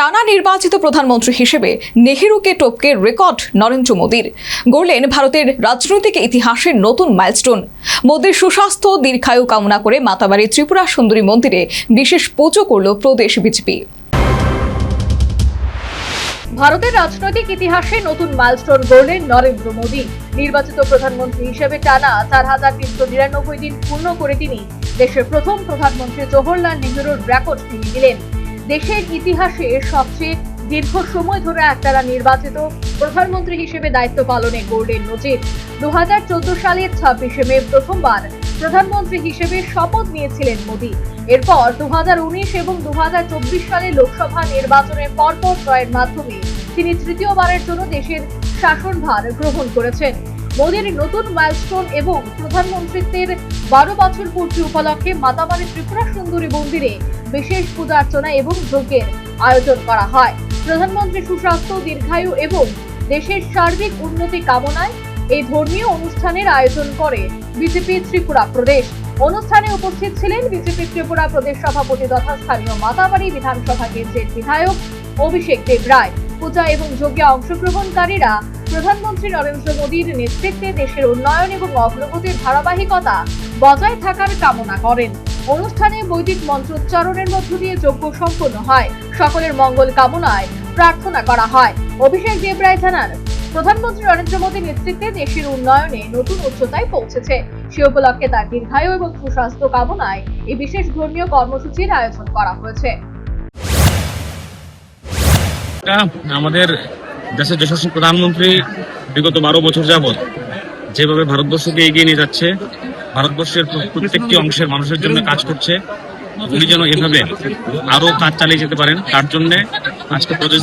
টানা নির্বাচিত প্রধানমন্ত্রী হিসেবে নেহেরুকে টপকে রেকর্ড নরেন্দ্র মোদীর। গড়লেন ভারতের রাজনৈতিক ইতিহাসের নতুন মাইলস্টোন। মোদীর সুস্বাস্থ্য দীর্ঘায়ু কামনা করে মাতাবাড়ি ত্রিপুরা সুন্দরী মন্দিরে বিশেষ পুজো করল প্রদেশ বিজেপি। ভারতের রাজনৈতিক ইতিহাসে নতুন মাইলস্টোন গড়লেন নরেন্দ্র মোদী। নির্বাচিত প্রধানমন্ত্রী হিসেবে টানা ৪,৩৯৯ দিন পূর্ণ করে তিনি দেশের প্রথম প্রধানমন্ত্রী জওহরলাল নেহরুর রেকর্ড ভেঙে দিলেন। দেশের ইতিহাসে সবচেয়ে দীর্ঘ সময় ধরে একটানা নির্বাচিত প্রধানমন্ত্রী হিসেবে দায়িত্ব পালনে গড়লেন নজির। ২০১৪ সালের ২৬শে মে প্রথমবার প্রধানমন্ত্রী হিসেবে শপথ নিয়েছিলেন মোদী। এরপর ২০১৯ এবং ২০২৪ সালে লোকসভা নির্বাচনের পরপর জয়ের মাধ্যমে তিনি তৃতীয়বারের জন্য দেশের শাসনভার গ্রহণ করেছেন। মোদীর নতুন মাইলস্টোন এবং প্রধানমন্ত্রীত্বের ১২ বছর পূর্তি উপলক্ষে মাতাবাড়ি ত্রিপুরা সুন্দরী মন্দিরে বিশেষ পূজা অর্চনা এবং যজ্ঞের আয়োজন করা হয়। প্রধানমন্ত্রী সুস্বাস্থ্য দীর্ঘায়ু এবং দেশের সার্বিক উন্নতি কামনায় এই ধর্মীয় অনুষ্ঠানের আয়োজন করে বিজেপি ত্রিপুরা প্রদেশ। অনুষ্ঠানে উপস্থিত ছিলেন বিজেপি ত্রিপুরা প্রদেশ সভাপতি তথা স্থানীয় মাতাবাড়ি বিধানসভা কেন্দ্রের বিধায়ক অভিষেক দেব রায়। পূজা এবং যজ্ঞে অংশগ্রহণকারীরা প্রধানমন্ত্রী নরেন্দ্র মোদীর নেতৃত্বে দেশের উন্নয়ন এবং অগ্রগতির ধারাবাহিকতা বজায় থাকার কামনা করেন। অনুষ্ঠানে বৈদিক মন্ত্রোচ্চারণের মধ্য দিয়ে যজ্ঞ সম্পন্ন হয়। সকলের মঙ্গল কামনায় প্রার্থনা করা হয়। অভিষেক দেব রায় জানান, প্রধানমন্ত্রী নরেন্দ্র মোদীর নেতৃত্বে দেশের উন্নয়নে নতুন উচ্চতায় পৌঁছেছে। সে উপলক্ষে তার দীর্ঘায়ু এবং সুস্বাস্থ্য কামনায় এই বিশেষ ধর্মীয় কর্মসূচির আয়োজন করা হয়েছে। আমাদের দেশের যশস্বী প্রধানমন্ত্রী বিগত ১২ বছর যাবৎ যেভাবে ভারতবর্ষকে এগিয়ে নিয়ে যাচ্ছে, ভারতবর্ষের প্রত্যেকটি অংশের মানুষের জন্য কাজ করছে, উনি যেন এভাবে আরো কাজ চালিয়ে যেতে পারেন তার জন্য আজকে প্রদেশ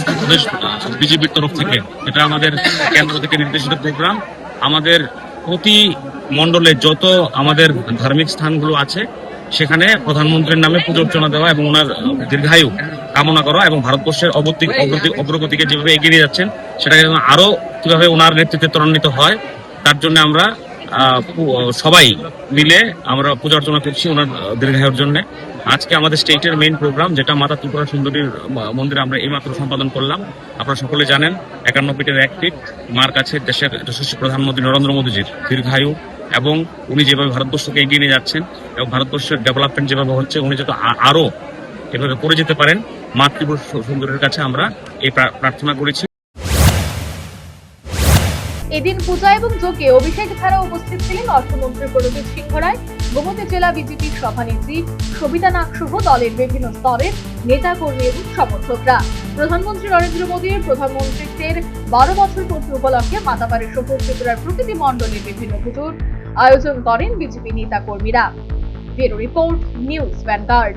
বিজেপির তরফ থেকে এটা আমাদের কেন্দ্র থেকে নির্দেশিত প্রোগ্রাম। আমাদের প্রতি মণ্ডলে যত আমাদের ধার্মিক স্থানগুলো আছে সেখানে প্রধানমন্ত্রীর নামে পুজো অর্চনা দেওয়া এবং ওনার দীর্ঘায়ু কামনা করা এবং ভারতবর্ষের অগ্রগতিকে যেভাবে এগিয়ে নিয়ে যাচ্ছেন সেটাকে যেন আরো কিভাবে ওনার নেতৃত্বে ত্বরান্বিত হয় তার জন্য আমরা সবাই মিলে আমরা পূজা অর্চনা করছি ওনার দীর্ঘায়ুর জন্য। আজকে আমাদের স্টেটের মেইন প্রোগ্রাম যেটা মাতা ত্রিপুরা সুন্দরীর মন্দিরে আমরা এইমাত্র সম্পাদন করলাম। আপনারা সকলে জানেন ৫১ ফিটের ১ ফিট মার কাছে দেশের যশস্বী প্রধানমন্ত্রী নরেন্দ্র মোদীজির দীর্ঘায়ু এবং উনি যেভাবে ভারতবর্ষকে এগিয়ে নিয়ে যাচ্ছেন এবং ভারতবর্ষের ডেভেলপমেন্ট যেভাবে হচ্ছে উনি যাতে আরো এভাবে করে যেতে পারেন মা ত্রিপুরা সুন্দরীর কাছে আমরা এই প্রার্থনা করেছি। এদিন পূজা এবং যজ্ঞে অভিষেক ছাড়া উপস্থিত ছিলেন অর্থমন্ত্রী প্রদীপ সিংহ রায়, গোমতী জেলা বিজেপির সভানেত্রী সবিতা নাগ সহ দলের বিভিন্ন স্তরের নেতা কর্মী এবং সমর্থকরা। প্রধানমন্ত্রী নরেন্দ্র মোদীর প্রধানমন্ত্রীত্বের ১২ বছর পূর্তি উপলক্ষে মাতাবাড়ি সহ ত্রিপুরার প্রতিটি মণ্ডলের বিভিন্ন পুজোর আয়োজন করেন বিজেপি নেতা কর্মীরা। Bureau report, news vanguard.